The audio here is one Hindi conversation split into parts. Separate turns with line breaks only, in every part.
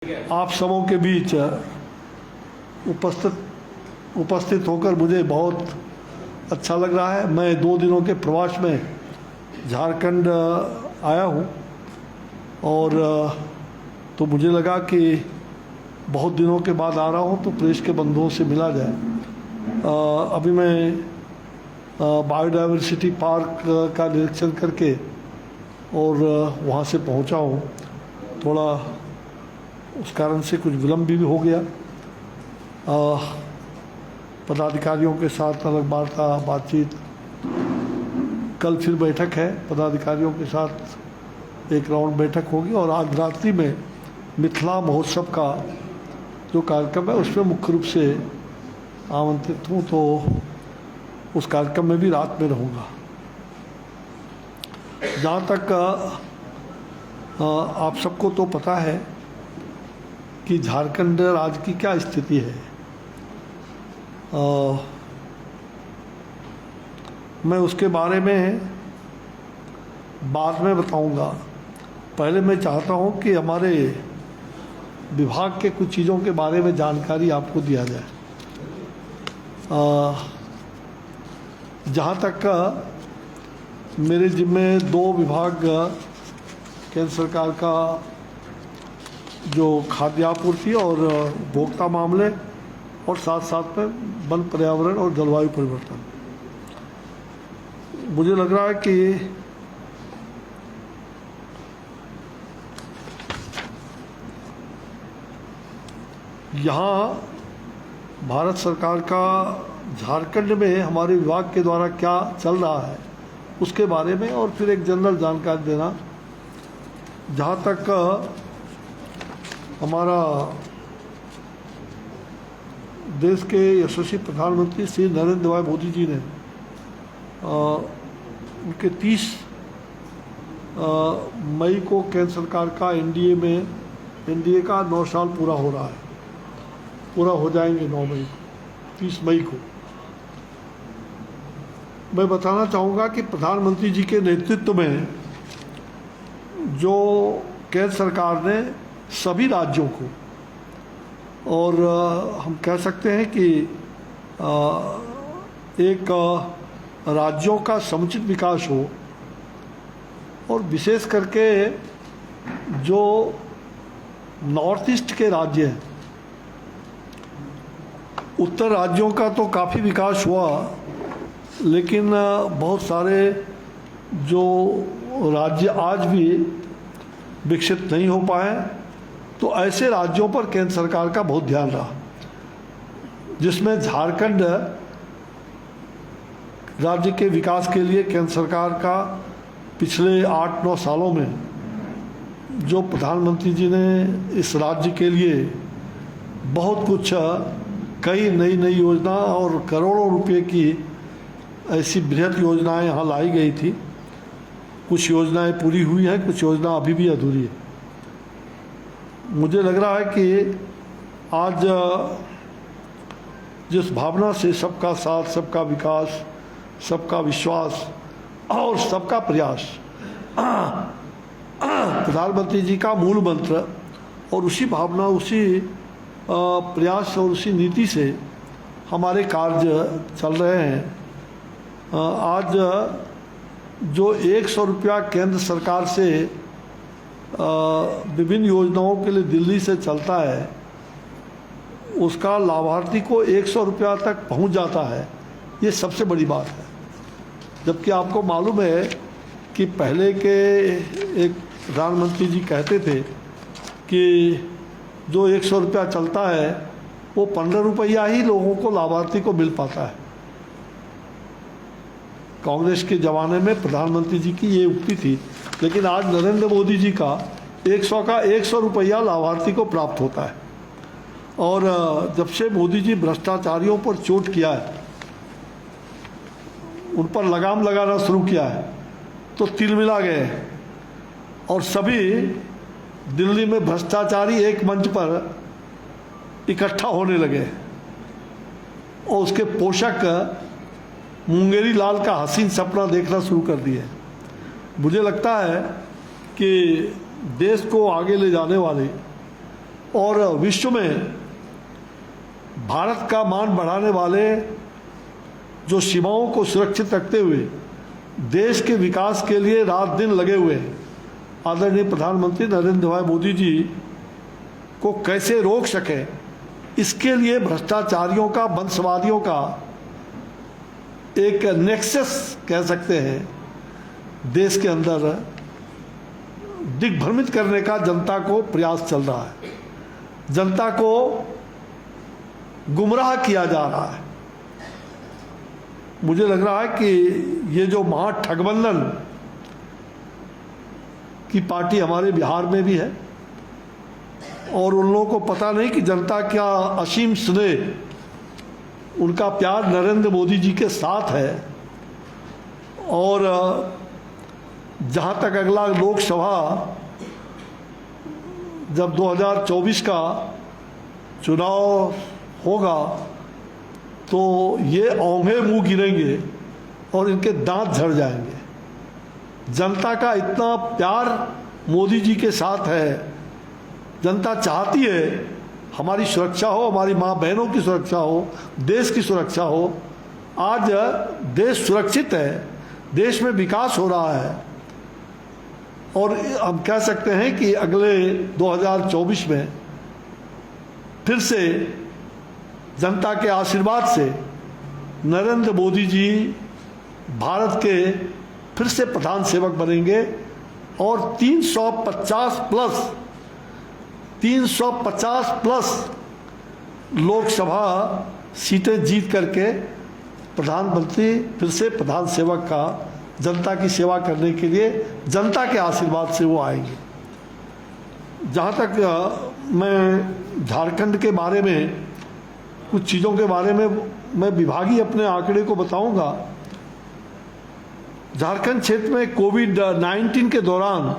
आप सबों के बीच उपस्थित होकर मुझे बहुत अच्छा लग रहा है। मैं 2 दिनों के प्रवास में झारखंड आया हूँ और तो मुझे लगा कि बहुत दिनों के बाद आ रहा हूँ तो प्रेस के बंधुओं से मिला जाए। अभी मैं बायोडायवर्सिटी पार्क का निरीक्षण करके और वहाँ से पहुँचा हूँ। थोड़ा उस कारण से कुछ विलम्ब भी हो गया। पदाधिकारियों के साथ अलग बातचीत, कल फिर बैठक है, पदाधिकारियों के साथ एक राउंड बैठक होगी और आज रात्रि में मिथिला महोत्सव का जो कार्यक्रम है उसमें मुख्य रूप से आमंत्रित हूँ, तो उस कार्यक्रम में भी रात में रहूँगा। जहाँ तक आप सबको तो पता है कि झारखंड राज्य की क्या स्थिति है। मैं उसके बारे में बाद में बताऊंगा। पहले मैं चाहता हूं कि हमारे विभाग के कुछ चीज़ों के बारे में जानकारी आपको दिया जाए। जहाँ तक मेरे जिम्मे 2 विभाग केंद्र सरकार का जो खाद्य आपूर्ति और उपभोक्ता मामले और साथ साथ में वन पर्यावरण और जलवायु परिवर्तन, मुझे लग रहा है कि यहाँ भारत सरकार का झारखंड में हमारे विभाग के द्वारा क्या चल रहा है उसके बारे में और फिर एक जनरल जानकारी देना। जहाँ तक हमारा देश के यशस्वी प्रधानमंत्री श्री नरेंद्र भाई मोदी जी ने उनके 30 मई को केंद्र सरकार का एनडीए का 9 साल पूरा हो रहा है, पूरा हो जाएंगे 9 मई को, 30 मई को। मैं बताना चाहूँगा कि प्रधानमंत्री जी के नेतृत्व में जो केंद्र सरकार ने सभी राज्यों को, और हम कह सकते हैं कि एक राज्यों का समुचित विकास हो, और विशेष करके जो नॉर्थ ईस्ट के राज्य हैं, उत्तर राज्यों का तो काफ़ी विकास हुआ, लेकिन बहुत सारे जो राज्य आज भी विकसित नहीं हो पाए, तो ऐसे राज्यों पर केंद्र सरकार का बहुत ध्यान रहा, जिसमें झारखंड राज्य के विकास के लिए केंद्र सरकार का पिछले 8-9 सालों में जो प्रधानमंत्री जी ने इस राज्य के लिए बहुत कुछ, कई नई योजना और करोड़ों रुपए की ऐसी बृहद योजनाएं यहाँ लाई गई थी। कुछ योजनाएं पूरी हुई हैं, कुछ योजना अभी भी अधूरी है। मुझे लग रहा है कि आज जिस भावना से सबका साथ, सबका विकास, सबका विश्वास और सबका प्रयास प्रधानमंत्री जी का मूल मंत्र, और उसी भावना, उसी प्रयास और उसी नीति से हमारे कार्य चल रहे हैं। आज जो 100 रुपया केंद्र सरकार से विभिन्न योजनाओं के लिए दिल्ली से चलता है, उसका लाभार्थी को 100 रुपया तक पहुंच जाता है, ये सबसे बड़ी बात है। जबकि आपको मालूम है कि पहले के एक प्रधानमंत्री जी कहते थे कि जो 100 रुपया चलता है वो 15 रुपया ही लोगों को, लाभार्थी को मिल पाता है। कांग्रेस के ज़माने में प्रधानमंत्री जी की ये उक्ति थी, लेकिन आज नरेंद्र मोदी जी का 100 रुपया लाभार्थी को प्राप्त होता है। और जब से मोदी जी भ्रष्टाचारियों पर चोट किया है, उन पर लगाम लगाना शुरू किया है, तो तिलमिला गए और सभी दिल्ली में भ्रष्टाचारी एक मंच पर इकट्ठा होने लगे और उसके पोषक मुंगेरी लाल का हसीन सपना देखना शुरू कर दिए। मुझे लगता है कि देश को आगे ले जाने वाले और विश्व में भारत का मान बढ़ाने वाले जो सीमाओं को सुरक्षित रखते हुए देश के विकास के लिए रात दिन लगे हुए हैं आदरणीय प्रधानमंत्री नरेंद्र भाई मोदी जी को कैसे रोक सके, इसके लिए भ्रष्टाचारियों का, वंशवादियों का एक नेक्सस कह सकते हैं देश के अंदर दिग्भ्रमित करने का जनता को प्रयास चल रहा है। जनता को गुमराह किया जा रहा है। मुझे लग रहा है कि ये जो महाठगबंधन की पार्टी हमारे बिहार में भी है और उन लोगों को पता नहीं कि जनता क्या असीम स्नेह, उनका प्यार नरेंद्र मोदी जी के साथ है। और जहाँ तक अगला लोकसभा जब 2024 का चुनाव होगा तो ये औंधे मुंह गिरेंगे और इनके दांत झड़ जाएंगे। जनता का इतना प्यार मोदी जी के साथ है, जनता चाहती है हमारी सुरक्षा हो, हमारी माँ बहनों की सुरक्षा हो, देश की सुरक्षा हो। आज देश सुरक्षित है, देश में विकास हो रहा है और हम कह सकते हैं कि अगले 2024 में फिर से जनता के आशीर्वाद से नरेंद्र मोदी जी भारत के फिर से प्रधान सेवक बनेंगे और 350 प्लस लोकसभा सीटें जीत करके प्रधानमंत्री फिर से प्रधान सेवक का जनता की सेवा करने के लिए जनता के आशीर्वाद से वो आएंगे। जहाँ तक मैं झारखंड के बारे में कुछ चीज़ों के बारे में मैं विभागीय अपने आंकड़े को बताऊंगा। झारखंड क्षेत्र में कोविड-19 के दौरान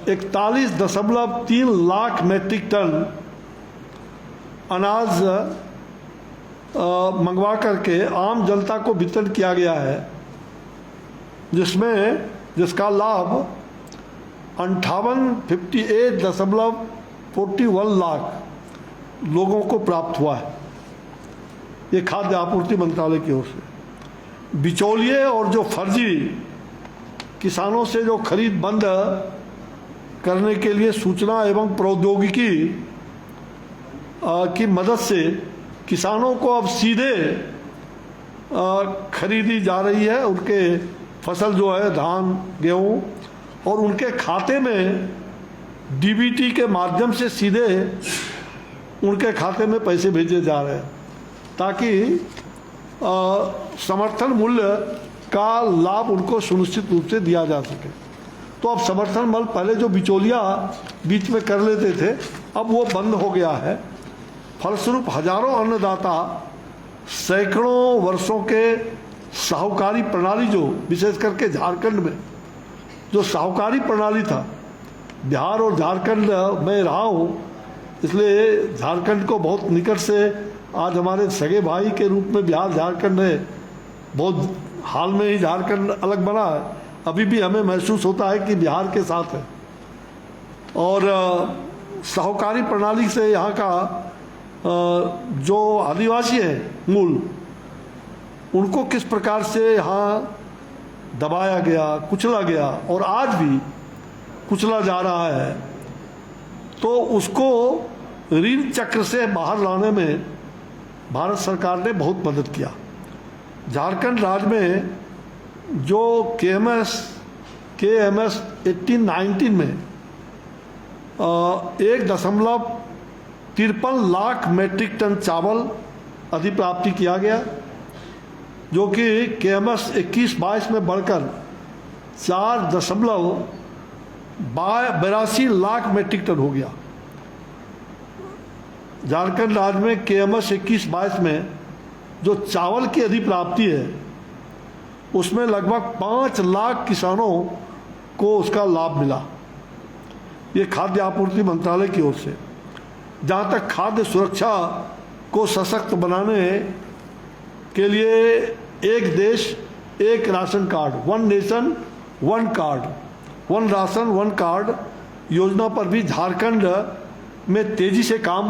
41.3 लाख मैट्रिक टन अनाज मंगवा करके आम जनता को वितरण किया गया है, जिसका लाभ 58.41 लाख लोगों को प्राप्त हुआ है। ये खाद्य आपूर्ति मंत्रालय की ओर से। बिचौलिए और जो फर्जी किसानों से जो खरीद बंद करने के लिए सूचना एवं प्रौद्योगिकी की मदद से किसानों को अब सीधे खरीदी जा रही है उनके फसल जो है धान गेहूँ, और उनके खाते में डीबीटी के माध्यम से सीधे उनके खाते में पैसे भेजे जा रहे हैं ताकि समर्थन मूल्य का लाभ उनको सुनिश्चित रूप से दिया जा सके। तो अब समर्थन मूल्य पहले जो बिचौलिया बीच में कर लेते थे अब वो बंद हो गया है। फलस्वरूप हजारों अन्नदाता सैकड़ों वर्षों के साहूकारी प्रणाली, जो विशेष करके झारखंड में जो साहूकारी प्रणाली था, बिहार और झारखंड में रहा हूँ इसलिए झारखंड को बहुत निकट से आज हमारे सगे भाई के रूप में बिहार झारखंड है। बहुत हाल में ही झारखंड अलग बना है, अभी भी हमें महसूस होता है कि बिहार के साथ है। और साहूकारी प्रणाली से यहाँ का जो आदिवासी हैं मूल, उनको किस प्रकार से यहाँ दबाया गया, कुचला गया और आज भी कुचला जा रहा है, तो उसको ऋण चक्र से बाहर लाने में भारत सरकार ने बहुत मदद किया। झारखंड राज्य में जो KMS 18-19 में 1.53 लाख मैट्रिक टन चावल अधिप्राप्ति किया गया, जो कि KMS 21-22 में बढ़कर 4.82 लाख मैट्रिक टन हो गया। झारखंड राज्य में KMS 21-22 में जो चावल की अधिप्राप्ति है उसमें लगभग 5 लाख किसानों को उसका लाभ मिला, ये खाद्य आपूर्ति मंत्रालय की ओर से। जहाँ तक खाद्य सुरक्षा को सशक्त बनाने के लिए एक देश एक ration card, one nation one card, one ration one card योजना पर भी झारखंड में तेजी से काम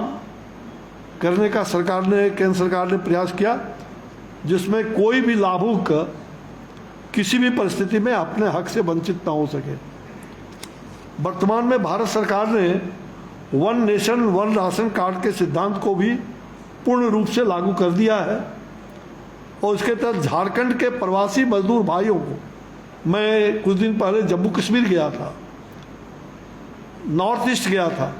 करने का केंद्र सरकार ने प्रयास किया, जिसमें कोई भी लाभुक किसी भी परिस्थिति में अपने हक से वंचित ना हो सके। वर्तमान में भारत सरकार ने one nation one ration card के सिद्धांत को भी पूर्ण रूप से लागू कर दिया है और इसके तहत झारखंड के प्रवासी मजदूर भाइयों को, मैं कुछ दिन पहले जम्मू कश्मीर गया था, नॉर्थ ईस्ट गया था,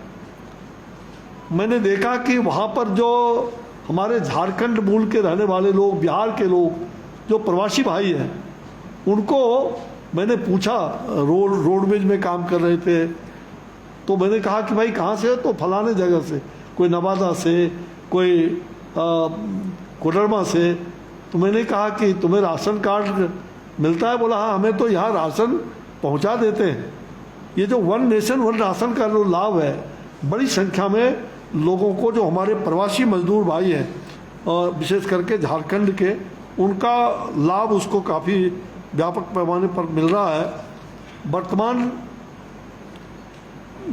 मैंने देखा कि वहाँ पर जो हमारे झारखंड मूल के रहने वाले लोग, बिहार के लोग जो प्रवासी भाई हैं, उनको मैंने पूछा, रोडवेज में काम कर रहे थे, तो मैंने कहा कि भाई कहाँ से है? तो फलाने जगह से, कोई नवादा से, कोई कोडरमा से। तो मैंने कहा कि तुम्हें राशन कार्ड मिलता है? बोला हाँ, हमें तो यहाँ राशन पहुँचा देते हैं। ये जो वन नेशन वन राशन का जो लाभ है, बड़ी संख्या में लोगों को, जो हमारे प्रवासी मजदूर भाई हैं और विशेष करके झारखंड के, उनका लाभ उसको काफ़ी व्यापक पैमाने पर मिल रहा है। वर्तमान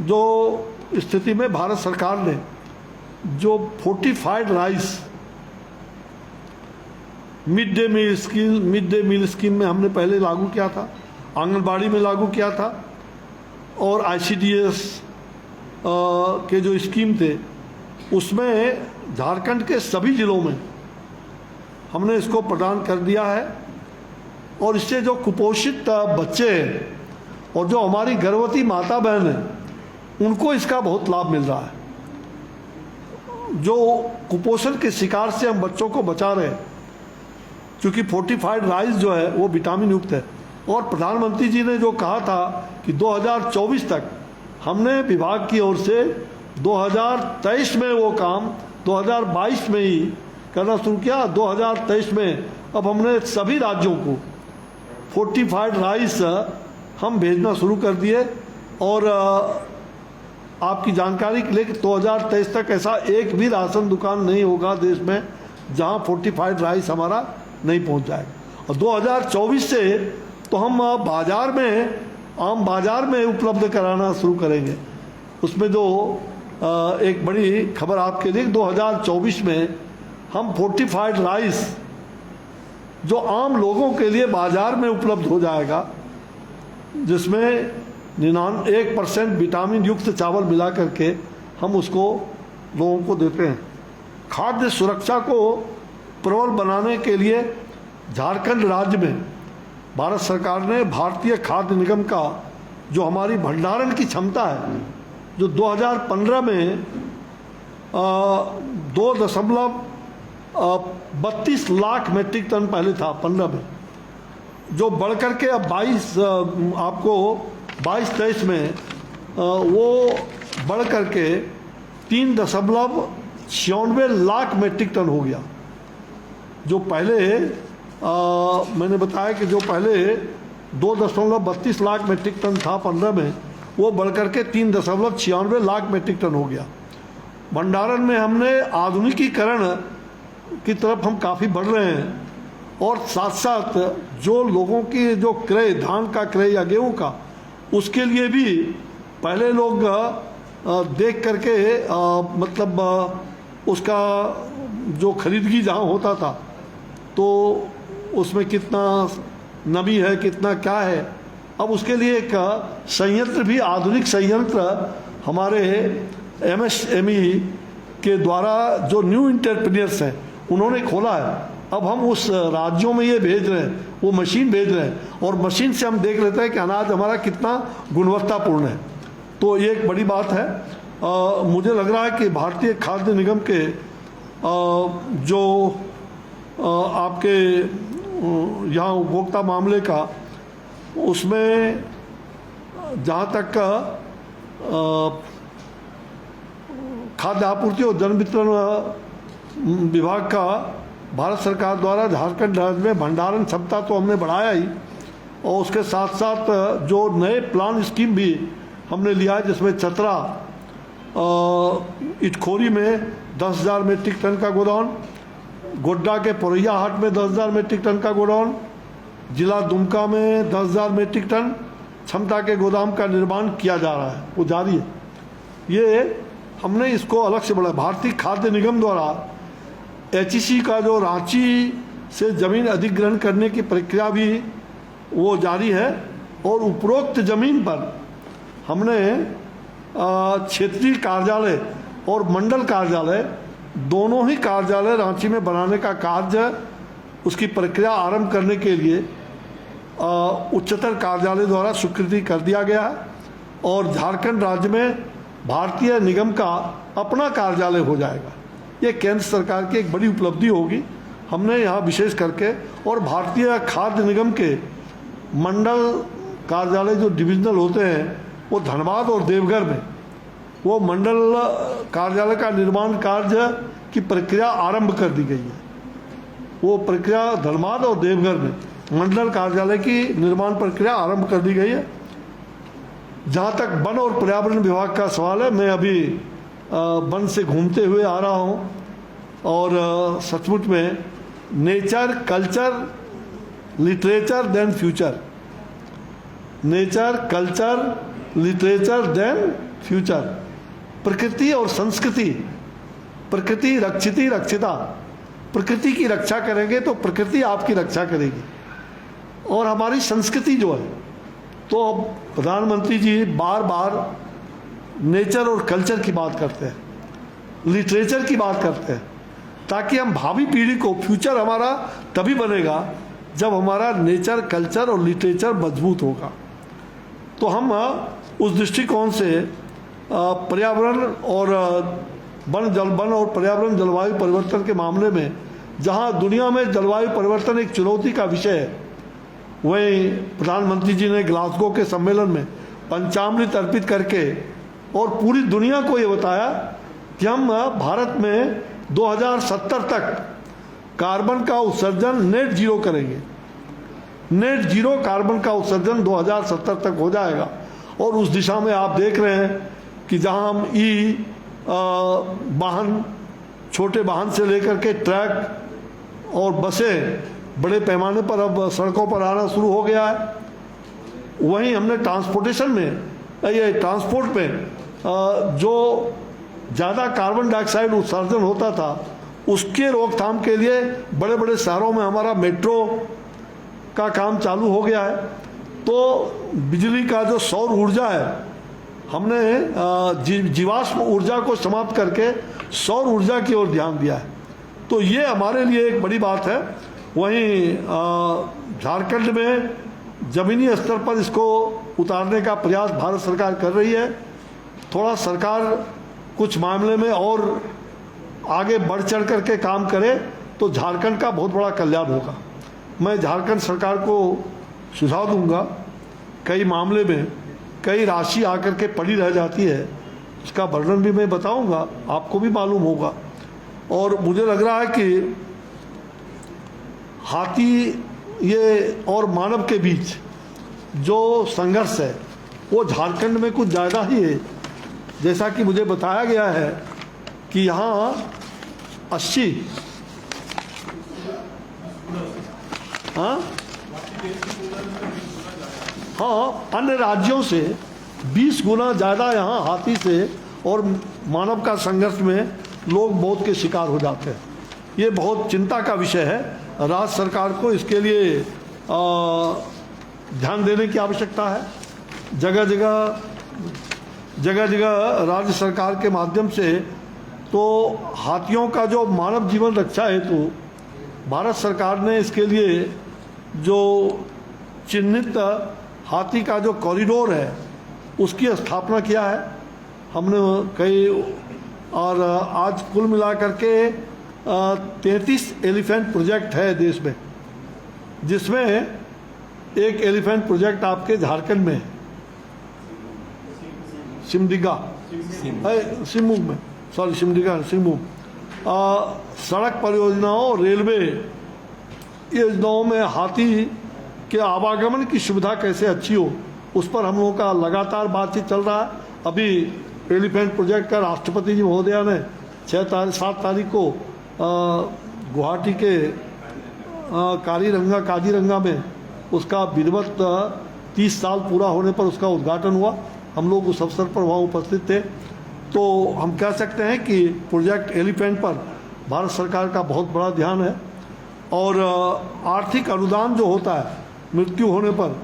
जो स्थिति में भारत सरकार ने जो fortified rice mid day meal scheme में हमने पहले लागू किया था, आंगनबाड़ी में लागू किया था, और ICDS के जो स्कीम थे उसमें झारखंड के सभी जिलों में हमने इसको प्रदान कर दिया है। और इससे जो कुपोषित बच्चे हैं और जो हमारी गर्भवती माता बहन हैं, उनको इसका बहुत लाभ मिल रहा है। जो कुपोषण के शिकार से हम बच्चों को बचा रहे हैं, क्योंकि फोर्टिफाइड राइस जो है वो विटामिन युक्त है। और प्रधानमंत्री जी ने जो कहा था कि 2024 तक, हमने विभाग की ओर से 2023 में वो काम 2022 में ही करना शुरू किया। 2023 में अब हमने सभी राज्यों को फोर्टिफाइड राइस हम भेजना शुरू कर दिए। और आपकी जानकारी के लिए कि 2023 तक ऐसा एक भी राशन दुकान नहीं होगा देश में जहां फोर्टिफाइड राइस हमारा नहीं पहुंच जाएगा। और 2024 से तो हम बाजार में, आम बाजार में उपलब्ध कराना शुरू करेंगे। उसमें जो एक बड़ी खबर आपके लिए, 2024 में हम फोर्टिफाइड राइस जो आम लोगों के लिए बाजार में उपलब्ध हो जाएगा, जिसमें 1% विटामिन युक्त चावल मिला करके हम उसको लोगों को देते हैं। खाद्य सुरक्षा को प्रबल बनाने के लिए झारखंड राज्य में भारत सरकार ने भारतीय खाद्य निगम का जो हमारी भंडारण की क्षमता है, जो 2015 में 2.32 लाख मेट्रिक टन पहले था 15 में, जो बढ़ करके अब 22-23 में वो बढ़ करके 3.96 लाख मेट्रिक टन हो गया। जो पहले मैंने बताया कि जो पहले 2.32 लाख मेट्रिक टन था 15 में, वो बढ़कर के 3.96 लाख मेट्रिक टन हो गया। भंडारण में हमने आधुनिकीकरण की तरफ हम काफ़ी बढ़ रहे हैं। और साथ साथ जो लोगों की जो क्रय, धान का क्रय या गेहूँ का, उसके लिए भी पहले लोग देख करके मतलब उसका जो खरीदगी जहाँ होता था तो उसमें कितना नमी है, कितना क्या है, अब उसके लिए एक संयंत्र भी, आधुनिक संयंत्र हमारे MSME के द्वारा जो न्यू एंटरप्रेन्योर्स हैं उन्होंने खोला है। अब हम उस राज्यों में ये भेज रहे हैं, वो मशीन भेज रहे हैं, और मशीन से हम देख लेते हैं कि अनाज हमारा कितना गुणवत्तापूर्ण है। तो ये एक बड़ी बात है। मुझे लग रहा है कि भारतीय खाद्य निगम के जो आपके यहाँ उपभोक्ता मामले का, उसमें जहाँ तक खाद्य आपूर्ति और जन वितरण विभाग का भारत सरकार द्वारा झारखंड राज्य में भंडारण क्षमता तो हमने बढ़ाया ही, और उसके साथ साथ जो नए प्लान स्कीम भी हमने लिया है, जिसमें चतरा इटखोरी में 10,000 मेट्रिक टन का गोडाउन, गोड्डा के पोरैया हाट में 10,000 मेट्रिक टन का गोडाउन, जिला दुमका में 10,000 मेट्रिक टन, क्षमता के गोदाम का निर्माण किया जा रहा है, वो जारी है। ये हमने इसको अलग से बढ़ाया। भारतीय खाद्य निगम द्वारा HEC का जो रांची से ज़मीन अधिग्रहण करने की प्रक्रिया भी वो जारी है और उपरोक्त ज़मीन पर हमने क्षेत्रीय कार्यालय और मंडल कार्यालय दोनों ही कार्यालय रांची में बनाने का कार्य, उसकी प्रक्रिया आरंभ करने के लिए उच्चतर कार्यालय द्वारा स्वीकृति कर दिया गया है और झारखंड राज्य में भारतीय निगम का अपना कार्यालय हो जाएगा। ये केंद्र सरकार की एक बड़ी उपलब्धि होगी। हमने यहाँ विशेष करके और भारतीय खाद्य निगम के मंडल कार्यालय जो डिविजनल होते हैं वो धनबाद और देवघर में, वो मंडल कार्यालय का निर्माण कार्य की प्रक्रिया आरंभ कर दी गई है। वो प्रक्रिया धनबाद और देवघर में मंडल कार्यालय की निर्माण प्रक्रिया आरंभ कर दी गई है। जहाँ तक वन और पर्यावरण विभाग का सवाल है, मैं अभी वन से घूमते हुए आ रहा हूँ और सचमुच में nature, culture, literature then future, nature, culture, literature then future, प्रकृति और संस्कृति, प्रकृति रक्षिती रक्षिता, प्रकृति की रक्षा करेंगे तो प्रकृति आपकी रक्षा करेगी। और हमारी संस्कृति जो है, तो प्रधानमंत्री जी बार बार नेचर और कल्चर की बात करते हैं, लिटरेचर की बात करते हैं, ताकि हम भावी पीढ़ी को, फ्यूचर हमारा तभी बनेगा जब हमारा नेचर, कल्चर और लिटरेचर मजबूत होगा। तो हम उस दृष्टिकोण से पर्यावरण और वन और पर्यावरण जलवायु परिवर्तन के मामले में, जहां दुनिया में जलवायु परिवर्तन एक चुनौती का विषय है, वहीं प्रधानमंत्री जी ने ग्लासगो के सम्मेलन में पंचामृत अर्पित करके और पूरी दुनिया को ये बताया कि हम भारत में 2070 तक कार्बन का उत्सर्जन नेट जीरो करेंगे। नेट जीरो कार्बन का उत्सर्जन 2070 तक हो जाएगा। और उस दिशा में आप देख रहे हैं कि जहां हम वाहन, छोटे वाहन से लेकर के ट्रक और बसें बड़े पैमाने पर अब सड़कों पर आना शुरू हो गया है, वहीं हमने ट्रांसपोर्टेशन में, ये ट्रांसपोर्ट में जो ज़्यादा कार्बन डाइऑक्साइड उत्सर्जन होता था, उसके रोकथाम के लिए बड़े बड़े शहरों में हमारा मेट्रो का काम चालू हो गया है। तो बिजली का जो सौर ऊर्जा है, हमने जीवाश्म ऊर्जा को समाप्त करके सौर ऊर्जा की ओर ध्यान दिया है। तो ये हमारे लिए एक बड़ी बात है। वहीं झारखंड में ज़मीनी स्तर पर इसको उतारने का प्रयास भारत सरकार कर रही है। थोड़ा सरकार कुछ मामले में और आगे बढ़ चढ़ करके काम करे तो झारखंड का बहुत बड़ा कल्याण होगा। मैं झारखंड सरकार को सुझाव दूंगा, कई मामले में कई राशि आकर के पड़ी रह जाती है, उसका वर्णन भी मैं बताऊंगा, आपको भी मालूम होगा। और मुझे लग रहा है कि हाथी ये और मानव के बीच जो संघर्ष है वो झारखंड में कुछ ज़्यादा ही है। जैसा कि मुझे बताया गया है कि यहाँ 80 अन्य राज्यों से 20 गुना ज़्यादा यहाँ हाथी से और मानव का संघर्ष में लोग मौत के शिकार हो जाते हैं। ये बहुत चिंता का विषय है। राज्य सरकार को इसके लिए ध्यान देने की आवश्यकता है। जगह जगह राज्य सरकार के माध्यम से तो हाथियों का जो मानव जीवन रक्षा हेतु भारत सरकार ने इसके लिए जो चिन्हित हाथी का जो कॉरिडोर है उसकी स्थापना किया है। हमने कई और आज कुल मिलाकर के 33 एलिफेंट प्रोजेक्ट है देश में, जिसमें एक एलिफेंट प्रोजेक्ट आपके झारखंड में है, सिमडिगा सिमू में, सॉरी सिमडिगा सिमू। सड़क परियोजनाओं, रेलवे योजनाओं में हाथी के आवागमन की सुविधा कैसे अच्छी हो, उस पर हम लोगों का लगातार बातचीत चल रहा है। अभी एलिफेंट प्रोजेक्ट का राष्ट्रपति जी महोदया ने 7 तारीख को गुवाहाटी के काजीरंगा में उसका विधिवत 30 साल पूरा होने पर उसका उद्घाटन हुआ। हम लोग उस अवसर पर वहाँ उपस्थित थे। तो हम कह सकते हैं कि प्रोजेक्ट एलिफेंट पर भारत सरकार का बहुत बड़ा ध्यान है। और आर्थिक अनुदान जो होता है मृत्यु होने पर,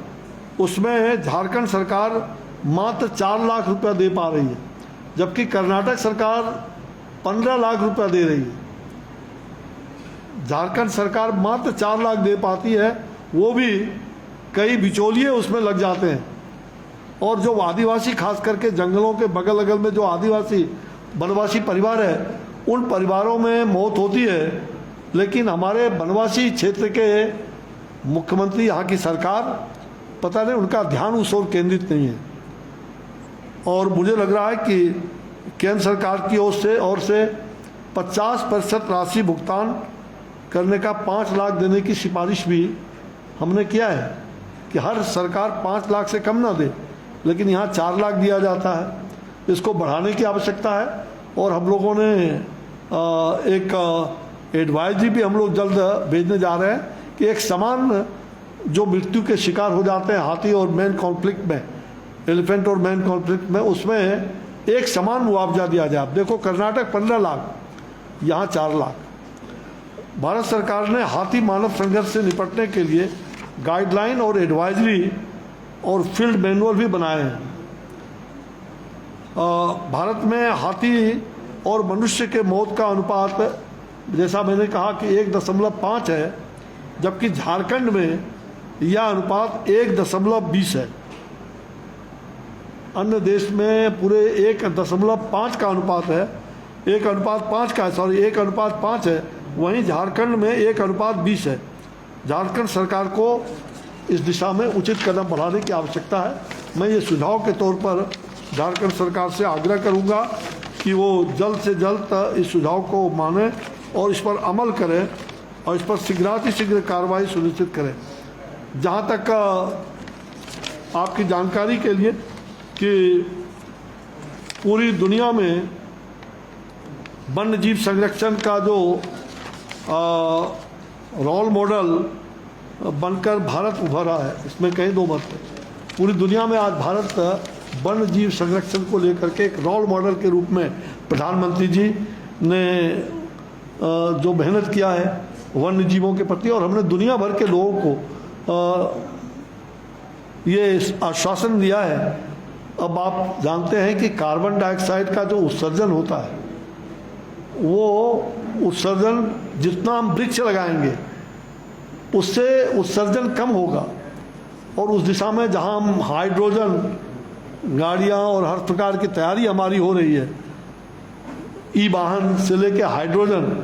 उसमें झारखंड सरकार मात्र 4 लाख रुपया दे पा रही है, जबकि कर्नाटक सरकार 15 लाख रुपया दे रही है। झारखंड सरकार मात्र 4 लाख दे पाती है, वो भी कई बिचौलिए उसमें लग जाते हैं। और जो आदिवासी, खास करके जंगलों के बगल अगल में जो आदिवासी वनवासी परिवार है, उन परिवारों में मौत होती है, लेकिन हमारे वनवासी क्षेत्र के मुख्यमंत्री, यहाँ की सरकार, पता नहीं उनका ध्यान उस ओर केंद्रित नहीं है। और मुझे लग रहा है कि केंद्र सरकार की ओर से 50% राशि भुगतान करने का 5 लाख देने की सिफारिश भी हमने किया है कि हर सरकार 5 लाख से कम ना दे, लेकिन यहाँ 4 लाख दिया जाता है। इसको बढ़ाने की आवश्यकता है। और हम लोगों ने एक एडवाइजरी भी हम लोग जल्द भेजने जा रहे हैं कि एक समान जो मृत्यु के शिकार हो जाते हैं हाथी और मैन कॉन्फ्लिक्ट में, एलिफेंट और मैन कॉन्फ्लिक्ट में, उसमें एक समान मुआवजा दिया जाए। आप देखो, कर्नाटक 15 लाख, यहाँ 4 लाख। भारत सरकार ने हाथी मानव संघर्ष से निपटने के लिए गाइडलाइन और एडवाइजरी और फील्ड मैनुअल भी बनाए हैं। भारत में हाथी और मनुष्य के मौत का अनुपात, जैसा मैंने कहा कि 1.5 है, जबकि झारखंड में यह अनुपात 1.20 है। अन्य देश में पूरे 1.5 का अनुपात है, 1:5 का, 1:5 है। वहीं झारखंड में 1:20 है। झारखंड सरकार को इस दिशा में उचित कदम बढ़ाने की आवश्यकता है। मैं ये सुझाव के तौर पर झारखंड सरकार से आग्रह करूंगा कि वो जल्द से जल्द इस सुझाव को माने और इस पर अमल करें और इस पर शीघ्र कार्रवाई सुनिश्चित करें। जहाँ तक आपकी जानकारी के लिए कि पूरी दुनिया में वन्य जीव संरक्षण का जो रोल मॉडल बनकर भारत उभरा है, इसमें कहीं दो मत है। पूरी दुनिया में आज भारत वन्य जीव संरक्षण को लेकर के एक रोल मॉडल के रूप में प्रधानमंत्री जी ने जो मेहनत किया है वन्य जीवों के प्रति, और हमने दुनिया भर के लोगों को ये आश्वासन दिया है। अब आप जानते हैं कि कार्बन डाइऑक्साइड का जो उत्सर्जन होता है, वो उत्सर्जन जितना हम वृक्ष लगाएंगे उससे उत्सर्जन कम होगा। और उस दिशा में जहां हम हाइड्रोजन गाड़ियां और हर प्रकार की तैयारी हमारी हो रही है, ई वाहन से लेके हाइड्रोजन,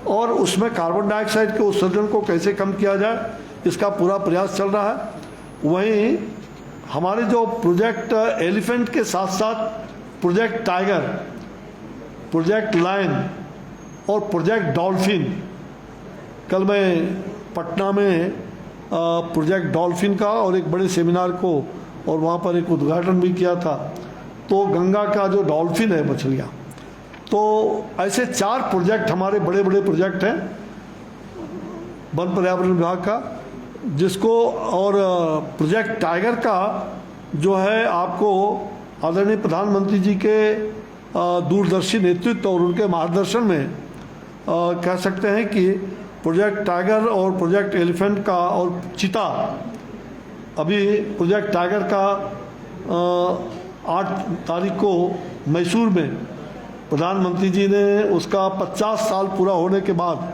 और उसमें कार्बन डाइऑक्साइड के उत्सर्जन को कैसे कम किया जाए, इसका पूरा प्रयास चल रहा है। वहीं हमारे जो प्रोजेक्ट एलिफेंट के साथ साथ प्रोजेक्ट टाइगर, प्रोजेक्ट लायन और प्रोजेक्ट डॉल्फिन, कल मैं पटना में प्रोजेक्ट डॉल्फिन का और एक बड़े सेमिनार को और वहाँ पर एक उद्घाटन भी किया था। तो गंगा का जो डॉल्फिन है, मछलियाँ, तो ऐसे 4 प्रोजेक्ट हमारे बड़े बड़े प्रोजेक्ट हैं वन पर्यावरण विभाग का, जिसको, और प्रोजेक्ट टाइगर का जो है आपको आदरणीय प्रधानमंत्री जी के दूरदर्शी नेतृत्व और उनके मार्गदर्शन में कह सकते हैं कि प्रोजेक्ट टाइगर और प्रोजेक्ट एलिफेंट का और चीता, अभी प्रोजेक्ट टाइगर का 8 तारीख को मैसूर में प्रधानमंत्री जी ने उसका 50 साल पूरा होने के बाद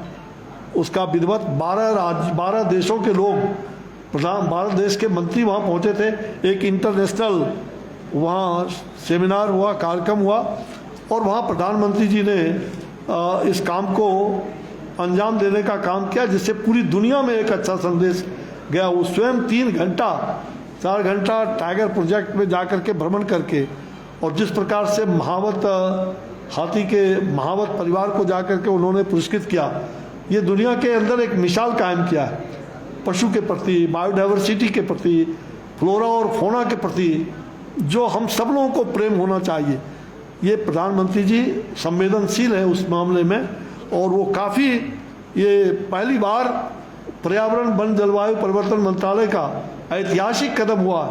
उसका विधिवत 12 देशों के लोग, भारत देश के मंत्री वहाँ पहुँचे थे। एक इंटरनेशनल वहाँ सेमिनार हुआ, कार्यक्रम हुआ, और वहाँ प्रधानमंत्री जी ने इस काम को अंजाम देने का काम किया, जिससे पूरी दुनिया में एक अच्छा संदेश गया। वो स्वयं 4 घंटा टाइगर प्रोजेक्ट में जाकर के भ्रमण करके, और जिस प्रकार से महावत हाथी के महावत परिवार को जाकर के उन्होंने पुरस्कृत किया, ये दुनिया के अंदर एक मिसाल कायम किया है पशु के प्रति, बायोडाइवर्सिटी के प्रति, फ्लोरा और फौना के प्रति, जो हम सब लोगों को प्रेम होना चाहिए। ये प्रधानमंत्री जी संवेदनशील है उस मामले में, और वो काफ़ी, ये पहली बार पर्यावरण वन जलवायु परिवर्तन मंत्रालय का ऐतिहासिक कदम हुआ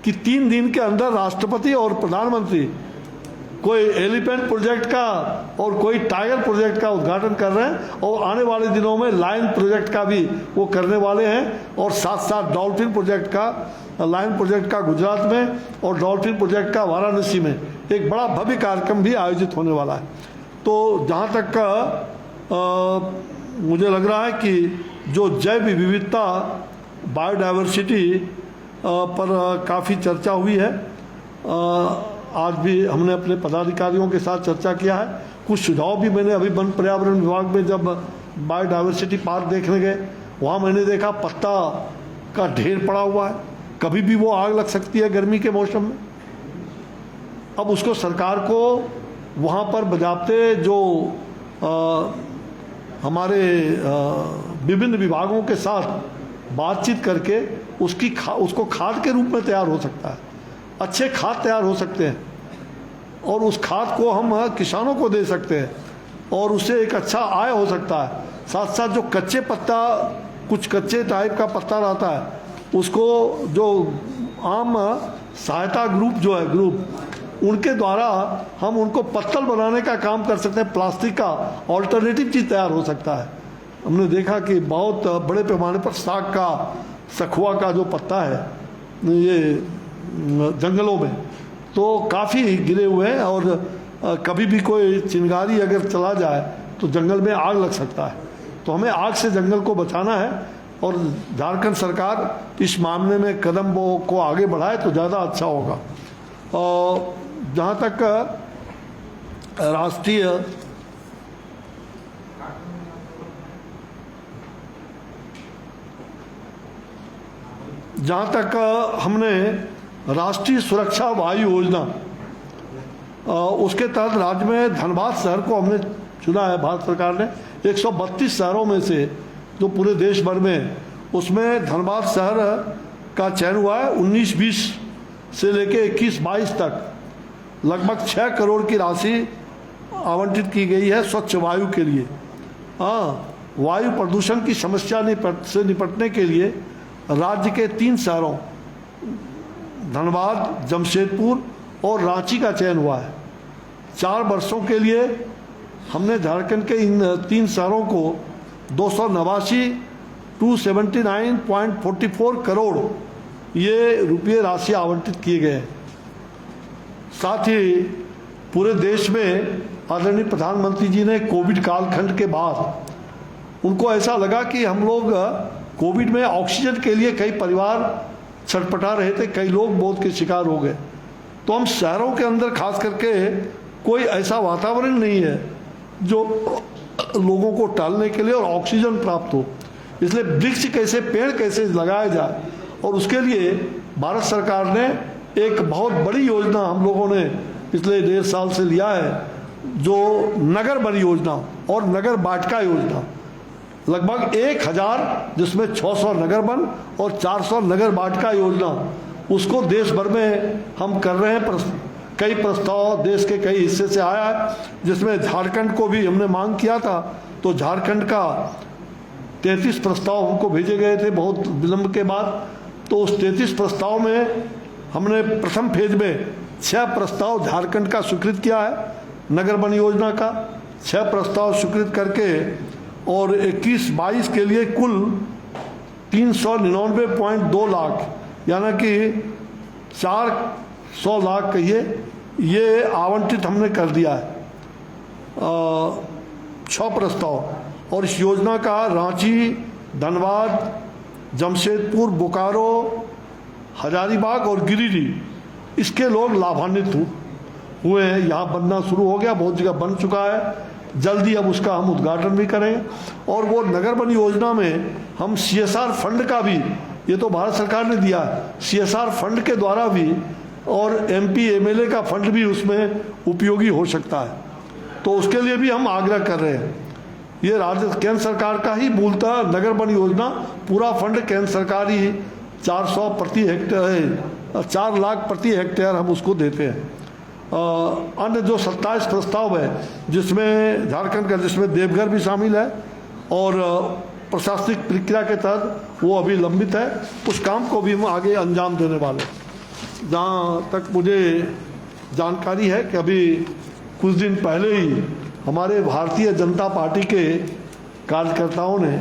कि 3 दिन के अंदर राष्ट्रपति और प्रधानमंत्री कोई एलिफेंट प्रोजेक्ट का और कोई टाइगर प्रोजेक्ट का उद्घाटन कर रहे हैं, और आने वाले दिनों में लायन प्रोजेक्ट का भी वो करने वाले हैं, और साथ साथ डॉल्फिन प्रोजेक्ट का, लायन प्रोजेक्ट का गुजरात में और डॉल्फिन प्रोजेक्ट का वाराणसी में एक बड़ा भव्य कार्यक्रम भी आयोजित होने वाला है। तो जहाँ तक का मुझे लग रहा है कि जो जैव विविधता बायोडाइवर्सिटी पर काफ़ी चर्चा हुई है, आज भी हमने अपने पदाधिकारियों के साथ चर्चा किया है। कुछ सुझाव भी मैंने अभी वन पर्यावरण विभाग में जब बायोडाइवर्सिटी पार्क देखने गए, वहाँ मैंने देखा पत्ता का ढेर पड़ा हुआ है, कभी भी वो आग लग सकती है गर्मी के मौसम में। अब उसको सरकार को वहाँ पर बजाते जो हमारे विभिन्न विभागों के साथ बातचीत करके उसको खाद के रूप में तैयार हो सकता है, अच्छे खाद तैयार हो सकते हैं, और उस खाद को हम किसानों को दे सकते हैं और उससे एक अच्छा आय हो सकता है। साथ साथ जो कच्चे पत्ता, कुछ कच्चे टाइप का पत्ता रहता है, उसको जो आम सहायता ग्रुप जो है ग्रुप, उनके द्वारा हम उनको पत्तल बनाने का काम कर सकते हैं। प्लास्टिक का ऑल्टरनेटिव चीज़ तैयार हो सकता है। हमने देखा कि बहुत बड़े पैमाने पर साग का, सखुआ का जो पत्ता है ये जंगलों में तो काफ़ी गिरे हुए हैं, और कभी भी कोई चिंगारी अगर चला जाए तो जंगल में आग लग सकता है। तो हमें आग से जंगल को बचाना है, और झारखंड सरकार इस मामले में कदम को आगे बढ़ाए तो ज़्यादा अच्छा होगा। और जहाँ तक हमने राष्ट्रीय सुरक्षा वायु योजना, उसके तहत राज्य में धनबाद शहर को हमने चुना है। भारत सरकार ने 132 शहरों में से जो पूरे देश भर में, उसमें धनबाद शहर का चयन हुआ है। 19-20 से लेके 21-22 तक लगभग 6 करोड़ की राशि आवंटित की गई है स्वच्छ वायु के लिए। वायु प्रदूषण की समस्या से निपटने के लिए राज्य के 3 शहरों धनबाद, जमशेदपुर और रांची का चयन हुआ है। 4 वर्षों के लिए हमने झारखंड के इन 3 शहरों को 279.44 करोड़ ये रुपये राशि आवंटित किए गए। साथ ही पूरे देश में आदरणीय प्रधानमंत्री जी ने कोविड कालखंड के बाद उनको ऐसा लगा कि हम लोग कोविड में ऑक्सीजन के लिए कई परिवार छटपटा रहे थे, कई लोग मौत के शिकार हो गए। तो हम शहरों के अंदर खास करके कोई ऐसा वातावरण नहीं है जो लोगों को टालने के लिए और ऑक्सीजन प्राप्त हो, इसलिए वृक्ष कैसे, पेड़ कैसे लगाया जाए, और उसके लिए भारत सरकार ने एक बहुत बड़ी योजना हम लोगों ने पिछले 1.5 साल से लिया है, जो नगर वन योजना और नगर वाटिका योजना। लगभग 1000 जिसमें 600 नगर वन और 400 नगर वाटिका योजना, उसको देश भर में हम कर रहे हैं। कई प्रस्ताव देश के कई हिस्से से आया है, जिसमें झारखंड को भी हमने मांग किया था, तो झारखंड का 33 प्रस्ताव हमको भेजे गए थे बहुत विलंब के बाद। तो उस 33 प्रस्ताव में हमने प्रथम फेज में 6 प्रस्ताव झारखंड का स्वीकृत किया है नगर वन योजना का, 6 प्रस्ताव स्वीकृत करके, और 21-22 के लिए कुल 399.2 लाख यानी कि 400 लाख कहिए, ये आवंटित हमने कर दिया है 6 प्रस्ताव। और इस योजना का रांची, धनबाद, जमशेदपुर, बोकारो, हजारीबाग और गिरिडीह इसके लोग लाभान्वित हुए हैं। यहाँ बनना शुरू हो गया, बहुत जगह बन चुका है, जल्दी अब उसका हम उद्घाटन भी करें। और वो नगर वन योजना में हम CSR फंड का भी, ये तो भारत सरकार ने दिया है, CSR फंड के द्वारा भी और MP MLA का फंड भी उसमें उपयोगी हो सकता है। तो उसके लिए भी हम आग्रह कर रहे हैं। ये राज्य केंद्र सरकार का ही मूलतः नगर वन योजना, पूरा फंड केंद्र सरकार ही 400 प्रति हेक्टेयर, 4 लाख प्रति हेक्टेयर हम उसको देते हैं। अन्य जो 27 प्रस्ताव है जिसमें झारखंड का, जिसमें देवघर भी शामिल है, और प्रशासनिक प्रक्रिया के तहत वो अभी लंबित है। उस काम को भी हम आगे अंजाम देने वाले। जहाँ तक मुझे जानकारी है कि अभी कुछ दिन पहले ही हमारे भारतीय जनता पार्टी के कार्यकर्ताओं ने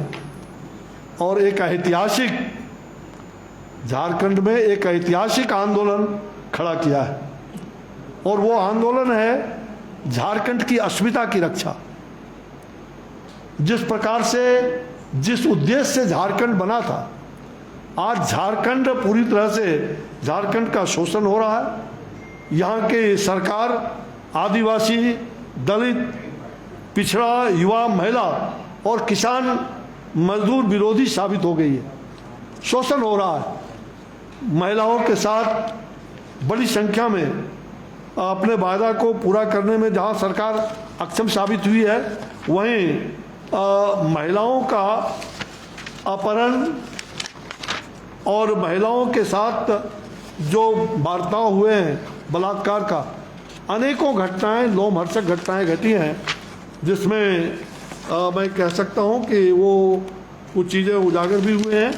और एक ऐतिहासिक, झारखंड में एक ऐतिहासिक आंदोलन खड़ा किया है, और वो आंदोलन है झारखंड की अस्मिता की रक्षा। जिस प्रकार से, जिस उद्देश्य से झारखंड बना था, आज झारखंड पूरी तरह से, झारखंड का शोषण हो रहा है। यहाँ की सरकार आदिवासी, दलित, पिछड़ा, युवा, महिला और किसान मजदूर विरोधी साबित हो गई है। शोषण हो रहा है। महिलाओं के साथ बड़ी संख्या में अपने वायदा को पूरा करने में जहां सरकार अक्षम साबित हुई है, वहीं महिलाओं का अपहरण और महिलाओं के साथ जो बर्ताव हुए हैं, बलात्कार का, अनेकों घटनाएं, लोमहर्षक घटनाएं घटी हैं, जिसमें मैं कह सकता हूं कि वो कुछ चीज़ें उजागर भी हुए हैं।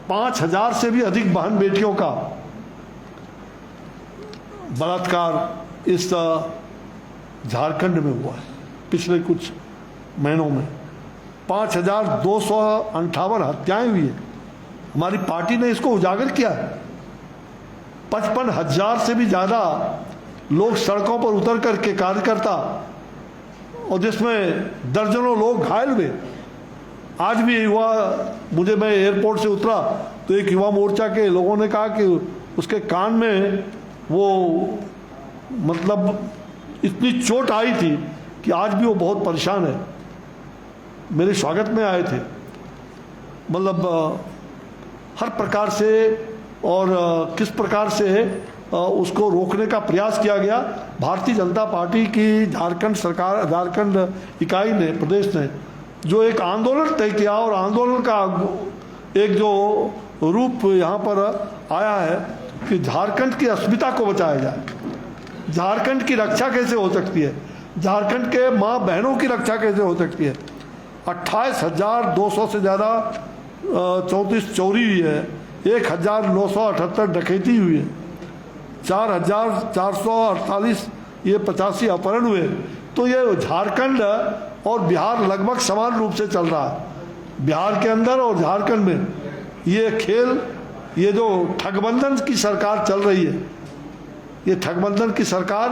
5000 से भी अधिक बहन बेटियों का बलात्कार इस झारखंड में हुआ है पिछले कुछ महीनों में। 5258 हत्याएं हुई है। हमारी पार्टी ने इसको उजागर किया है। 55,000 से भी ज़्यादा लोग सड़कों पर उतर करके, कार्यकर्ता, और जिसमें दर्जनों लोग घायल हुए। आज भी युवा, मैं एयरपोर्ट से उतरा तो एक युवा मोर्चा के लोगों ने कहा कि उसके कान में वो इतनी चोट आई थी कि आज भी वो बहुत परेशान है। मेरे स्वागत में आए थे। हर प्रकार से और किस प्रकार से उसको रोकने का प्रयास किया गया। भारतीय जनता पार्टी की झारखंड सरकार, झारखंड इकाई ने, प्रदेश ने जो एक आंदोलन तय किया, और आंदोलन का एक जो रूप यहाँ पर आया है कि झारखंड की अस्मिता को बचाया जाए। झारखंड की रक्षा कैसे हो सकती है, झारखंड के माँ बहनों की रक्षा कैसे हो सकती है। 28,200 से ज़्यादा 34 चोरी हुई है, 1,978 डकैती हुई है, 4,448 ये 85 अपहरण हुए। तो ये झारखंड और बिहार लगभग समान रूप से चल रहा है। बिहार के अंदर और झारखंड में ये खेल, ये जो ठगबंधन की सरकार चल रही है, ये ठगबंधन की सरकार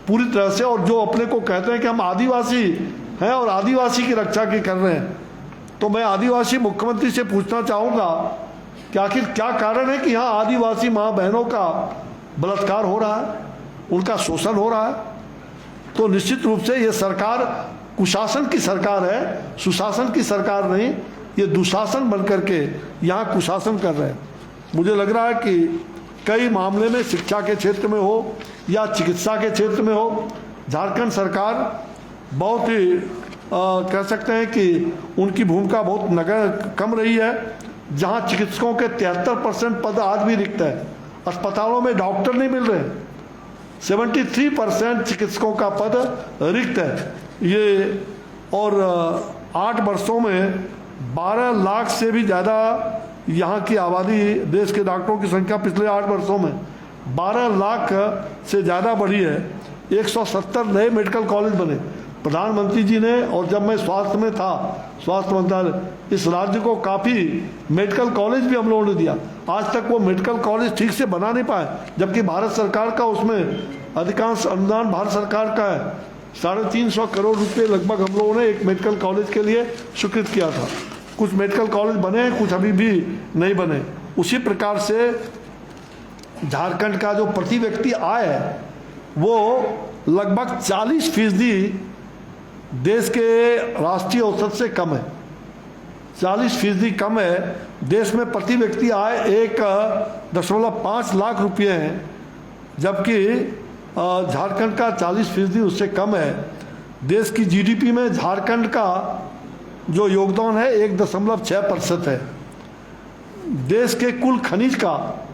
पूरी तरह से, और जो अपने को कहते हैं कि हम आदिवासी हैं और आदिवासी की रक्षा की कर रहे हैं, तो मैं आदिवासी मुख्यमंत्री से पूछना चाहूँगा कि आखिर क्या कारण है कि यहाँ आदिवासी माँ बहनों का बलात्कार हो रहा है, उनका शोषण हो रहा है। तो निश्चित रूप से ये सरकार कुशासन की सरकार है, सुशासन की सरकार नहीं। ये दुशासन बनकर के यहाँ कुशासन कर रहे हैं। मुझे लग रहा है कि कई मामले में, शिक्षा के क्षेत्र में हो या चिकित्सा के क्षेत्र में हो, झारखंड सरकार बहुत ही कह सकते हैं कि उनकी भूमिका बहुत कम रही है। जहाँ चिकित्सकों के 73% पद आज भी रिक्त है, अस्पतालों में डॉक्टर नहीं मिल रहे, 73% चिकित्सकों का पद रिक्त है। ये और 8 वर्षों में 12 लाख से भी ज़्यादा यहाँ की आबादी, देश के डॉक्टरों की संख्या पिछले 8 वर्षों में 12 लाख से ज़्यादा बढ़ी है। 170 नए मेडिकल कॉलेज बने प्रधानमंत्री जी ने। और जब मैं स्वास्थ्य में था, स्वास्थ्य मंत्रालय, इस राज्य को काफ़ी मेडिकल कॉलेज भी हम लोगों ने दिया। आज तक वो मेडिकल कॉलेज ठीक से बना नहीं पाए, जबकि भारत सरकार का उसमें अधिकांश अनुदान भारत सरकार का है। 350 करोड़ रुपए लगभग हम लोगों ने एक मेडिकल कॉलेज के लिए स्वीकृत किया था। कुछ मेडिकल कॉलेज बने, कुछ अभी भी नहीं बने। उसी प्रकार से झारखंड का जो प्रति व्यक्ति आय है वो लगभग 40% देश के राष्ट्रीय औसत से कम है। 40% कम है। देश में प्रति व्यक्ति आय 1.5 लाख रुपये हैं, जबकि झारखंड का 40% उससे कम है। देश की जीडीपी में झारखंड का जो योगदान है 1.6% है। देश के कुल खनिज का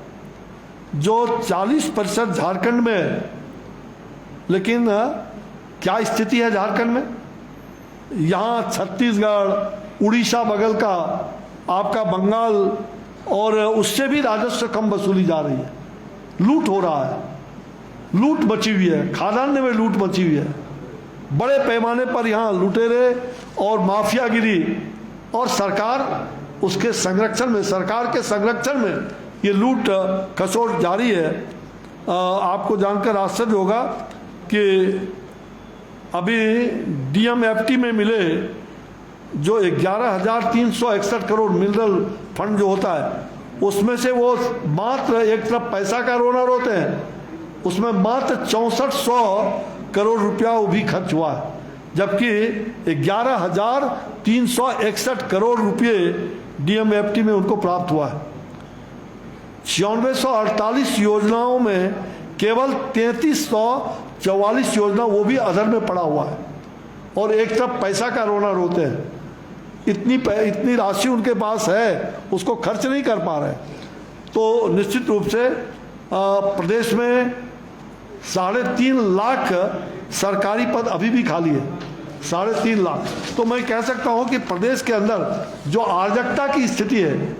जो 40% झारखंड में है। लेकिन क्या स्थिति है झारखंड में? यहाँ छत्तीसगढ़, उड़ीसा बगल का, आपका बंगाल, और उससे भी राजस्व कम वसूली जा रही है। लूट हो रहा है, लूट मची हुई है, खादान में लूट मची हुई है। बड़े पैमाने पर यहाँ लुटेरे और माफियागिरी, और सरकार उसके संरक्षण में, सरकार के संरक्षण में ये लूट खसोट जारी है। आपको जानकर आश्चर्य होगा कि अभी डीएमएफटी में मिले जो 11,361 करोड़ मिनरल फंड जो होता है, उसमें से वो मात्र एक तरफ पैसा का रोना रोते हैं, उसमें मात्र 6400 करोड़ रुपया वो भी खर्च हुआ है, जबकि 11,361 करोड़ रुपये डीएमएफटी में उनको प्राप्त हुआ है। 9648 योजनाओं में केवल 3344 योजना वो भी अधर में पड़ा हुआ है, और एक तरफ पैसा का रोना रोते हैं। इतनी राशि उनके पास है, उसको खर्च नहीं कर पा रहे। तो निश्चित रूप से प्रदेश में 3.5 लाख सरकारी पद अभी भी खाली है, 3.5 लाख। तो मैं कह सकता हूं कि प्रदेश के अंदर जो अराजकता की स्थिति है,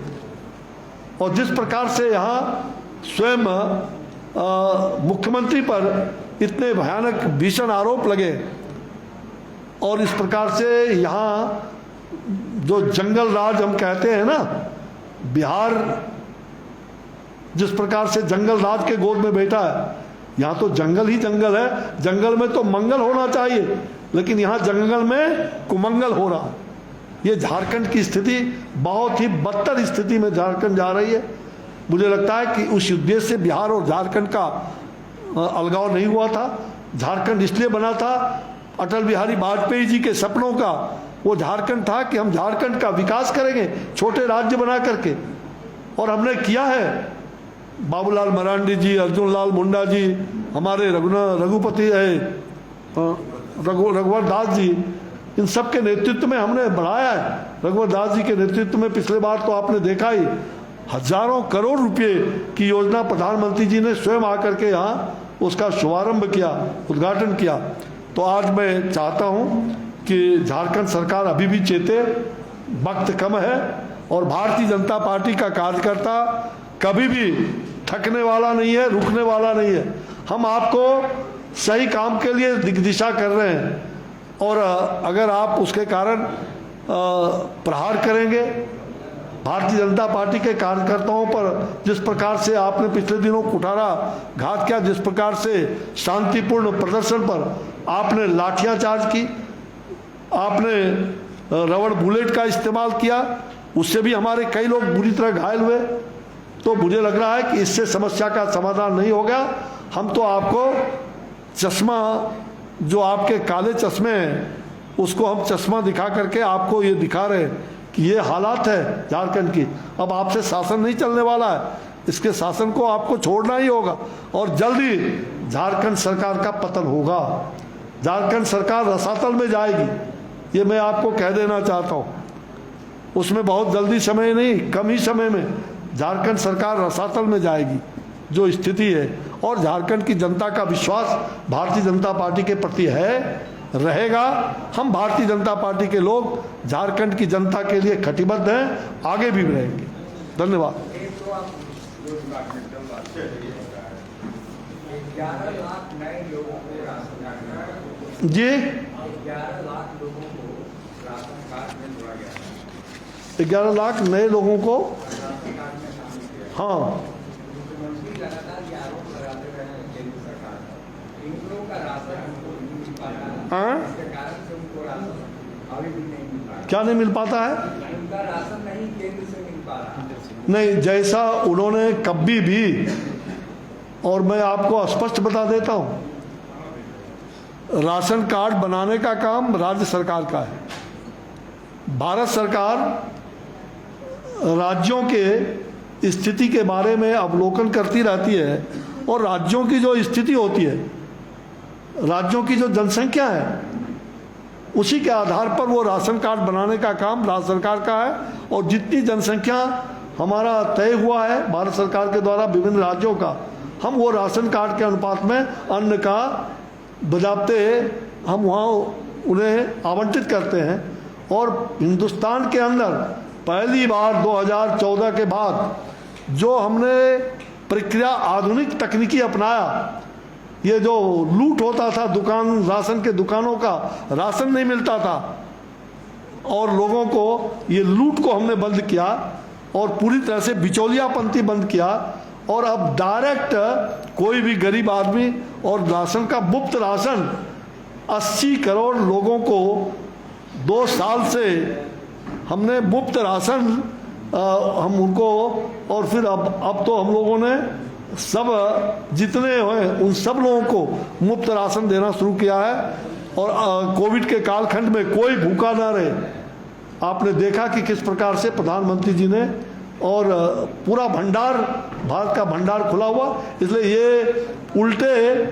और जिस प्रकार से यहाँ स्वयं मुख्यमंत्री पर इतने भयानक भीषण आरोप लगे, और इस प्रकार से यहाँ जो जंगल राज हम कहते हैं ना, बिहार जिस प्रकार से जंगल राज के गोद में बैठा है, यहाँ तो जंगल ही जंगल है। जंगल में तो मंगल होना चाहिए, लेकिन यहाँ जंगल में कुमंगल हो रहा। ये झारखंड की स्थिति बहुत ही बदतर स्थिति में झारखंड जा रही है। मुझे लगता है कि उस उद्देश्य से बिहार और झारखंड का अलगाव नहीं हुआ था। झारखंड इसलिए बना था, अटल बिहारी वाजपेयी जी के सपनों का वो झारखंड था कि हम झारखंड का विकास करेंगे छोटे राज्य बना करके, और हमने किया है। बाबूलाल मरांडी जी, अर्जुन लाल मुंडा जी, हमारे रघुपति रघुवर दास जी, इन सब के नेतृत्व में हमने बढ़ाया है। रघुवर दास जी के नेतृत्व में पिछले बार तो आपने देखा ही, हजारों करोड़ रुपए की योजना प्रधानमंत्री जी ने स्वयं आकर के यहाँ उसका शुभारंभ किया, उद्घाटन किया। तो आज मैं चाहता हूँ कि झारखंड सरकार अभी भी चेते, वक्त कम है, और भारतीय जनता पार्टी का कार्यकर्ता कभी भी थकने वाला नहीं है, रुकने वाला नहीं है। हम आपको सही काम के लिए दिग्दिशा कर रहे हैं, और अगर आप उसके कारण प्रहार करेंगे, भारतीय जनता पार्टी के कार्यकर्ताओं पर जिस प्रकार से आपने पिछले दिनों कुठारा घात किया, जिस प्रकार से शांतिपूर्ण प्रदर्शन पर आपने लाठियां चार्ज की, आपने रबड़ बुलेट का इस्तेमाल किया, उससे भी हमारे कई लोग बुरी तरह घायल हुए। तो मुझे लग रहा है कि इससे समस्या का समाधान नहीं होगा। हम तो आपको चश्मा, जो आपके काले चश्मे हैं, उसको हम चश्मा दिखा करके आपको ये दिखा रहे हैं कि ये हालात है झारखंड की। अब आपसे शासन नहीं चलने वाला है, इसके शासन को आपको छोड़ना ही होगा, और जल्दी झारखंड सरकार का पतन होगा। झारखंड सरकार रसातल में जाएगी, ये मैं आपको कह देना चाहता हूँ। उसमें बहुत जल्दी समय नहीं, कम ही समय में झारखंड सरकार रसातल में जाएगी, जो स्थिति है। और झारखंड की जनता का विश्वास भारतीय जनता पार्टी के प्रति है, रहेगा। हम भारतीय जनता पार्टी के लोग झारखंड की जनता के लिए कटिबद्ध हैं, आगे भी रहेंगे। धन्यवाद।
11 लाख नए लोगों को राशन कार्ड
जी,
11 लाख लोगों को राशन कार्ड में जोड़ा गया।
11 लाख नए लोगों को,
राशन कार्ड में शामिल किया।
हाँ,
मुख्यमंत्री लगातार ये आरोप लगाते रहे हैं केंद्र सरकार पर, इन लोगों का राशन उनको नहीं मिल पा रहा है।
हाँ?
इसके कारण से उनको राशन अभी भी नहीं मिल पा रहा।
क्या नहीं मिल पाता है?
उनका राशन नहीं केंद्र से मिल पा रहा।
नहीं, जैसा उन्होंने कभी भी, और मैं आपको स्पष्ट बता देता हूं, राशन कार्ड बनाने का काम राज्य सरकार का है। भारत सरकार राज्यों के स्थिति के बारे में अवलोकन करती रहती है, और राज्यों की जो स्थिति होती है, राज्यों की जो जनसंख्या है, उसी के आधार पर वो राशन कार्ड बनाने का काम राज्य सरकार का है। और जितनी जनसंख्या हमारा तय हुआ है भारत सरकार के द्वारा विभिन्न राज्यों का, हम वो राशन कार्ड के अनुपात में अन्न का बजाते हम वहाँ उन्हें आवंटित करते हैं। और हिंदुस्तान के अंदर पहली बार 2014 के बाद जो हमने प्रक्रिया आधुनिक तकनीकी अपनाया, ये जो लूट होता था राशन के दुकानों का, राशन नहीं मिलता था और लोगों को, ये लूट को हमने बंद किया और पूरी तरह से बिचौलियापंथी बंद किया। और अब डायरेक्ट कोई भी गरीब आदमी, और राशन का मुफ्त राशन 80 करोड़ लोगों को 2 साल से हमने मुफ्त राशन हम उनको, और फिर अब तो हम लोगों ने सब जितने हैं उन सब लोगों को मुफ्त राशन देना शुरू किया है। और कोविड के कालखंड में कोई भूखा ना रहे। आपने देखा कि किस प्रकार से प्रधानमंत्री जी ने, और पूरा भंडार, भारत का भंडार खुला हुआ। इसलिए ये उल्टे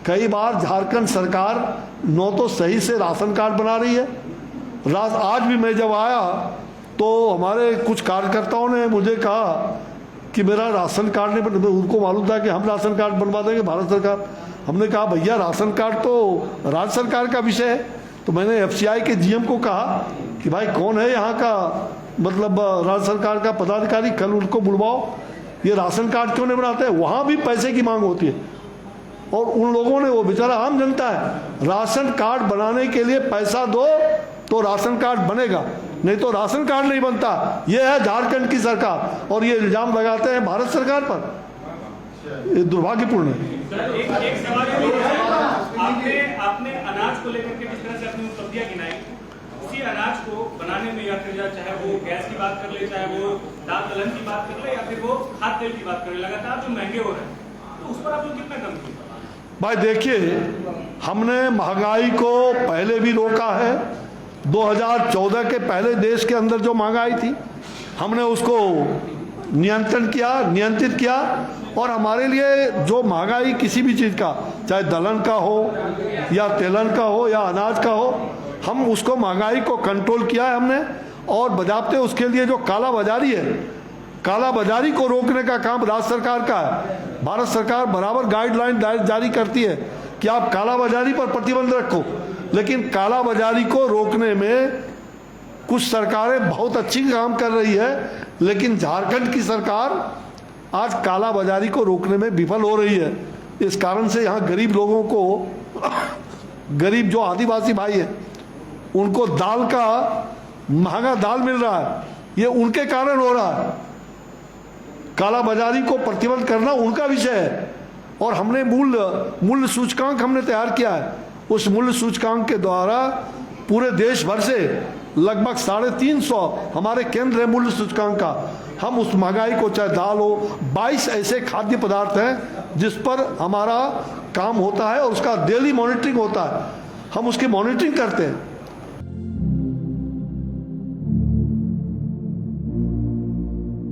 कई बार झारखंड सरकार न तो सही से राशन कार्ड बना रही है। आज भी मैं जब आया तो हमारे कुछ कार्यकर्ताओं ने मुझे कहा कि मेरा राशन कार्ड नहीं बना। उनको मालूम था कि हम राशन कार्ड बनवा देंगे, भारत सरकार। हमने कहा भैया राशन कार्ड तो राज्य सरकार का विषय है। तो मैंने एफसीआई के जीएम को कहा कि भाई कौन है यहाँ का, मतलब राज्य सरकार का पदाधिकारी, कल उनको बुलवाओ, ये राशन कार्ड क्यों नहीं बनाते हैं। वहाँ भी पैसे की मांग होती है। और उन लोगों ने, वो बेचारा आम जनता है, राशन कार्ड बनाने के लिए पैसा दो तो राशन कार्ड बनेगा, नहीं तो राशन कार्ड नहीं बनता। ये है झारखंड की सरकार, और ये इल्जाम लगाते हैं भारत सरकार पर। ये दुर्भाग्यपूर्ण है।
एक सवाल आपने अनाज को लेकर के जिस तरह से अपनी उपलब्धियां गिनाई, उसी अनाज को बनाने में, या फिर चाहे वो गैस की बात कर ले, चाहे वो दाल दलहन की बात कर ले, या फिर वो खाद्य तेल की बात कर ले, लगातार जो महंगे हो रहे हैं, तो उस पर आप लोग कितना कम किए?
भाई देखिए, हमने महंगाई को पहले भी रोका है। 2014 के पहले देश के अंदर जो महंगाई थी, हमने उसको नियंत्रित किया। और हमारे लिए जो महंगाई किसी भी चीज़ का, चाहे दलहन का हो या तेलन का हो या अनाज का हो, हम उसको, महंगाई को कंट्रोल किया है हमने। और बजाते उसके लिए जो काला बाजारी है, काला बाजारी को रोकने का काम राज्य सरकार का है। भारत सरकार बराबर गाइडलाइन जारी करती है कि आप काला बाजारी पर प्रतिबंध रखो, लेकिन काला बाजारी को रोकने में कुछ सरकारें बहुत अच्छी काम कर रही है, लेकिन झारखंड की सरकार आज काला बाजारी को रोकने में विफल हो रही है। इस कारण से यहाँ गरीब लोगों को, गरीब जो आदिवासी भाई हैं, उनको दाल का, महंगा दाल मिल रहा है, ये उनके कारण हो रहा है। काला बाजारी को प्रतिबंध करना उनका विषय है। और हमने मूल्य सूचकांक हमने तैयार किया है। उस मूल्य सूचकांक के द्वारा पूरे देश भर से लगभग 350 हमारे केंद्र है मूल्य सूचकांक का। हम उस महंगाई को, चाहे दाल हो, 22 ऐसे खाद्य पदार्थ हैं जिस पर हमारा काम होता है और उसका डेली मॉनिटरिंग होता है। हम उसकी मॉनिटरिंग करते हैं।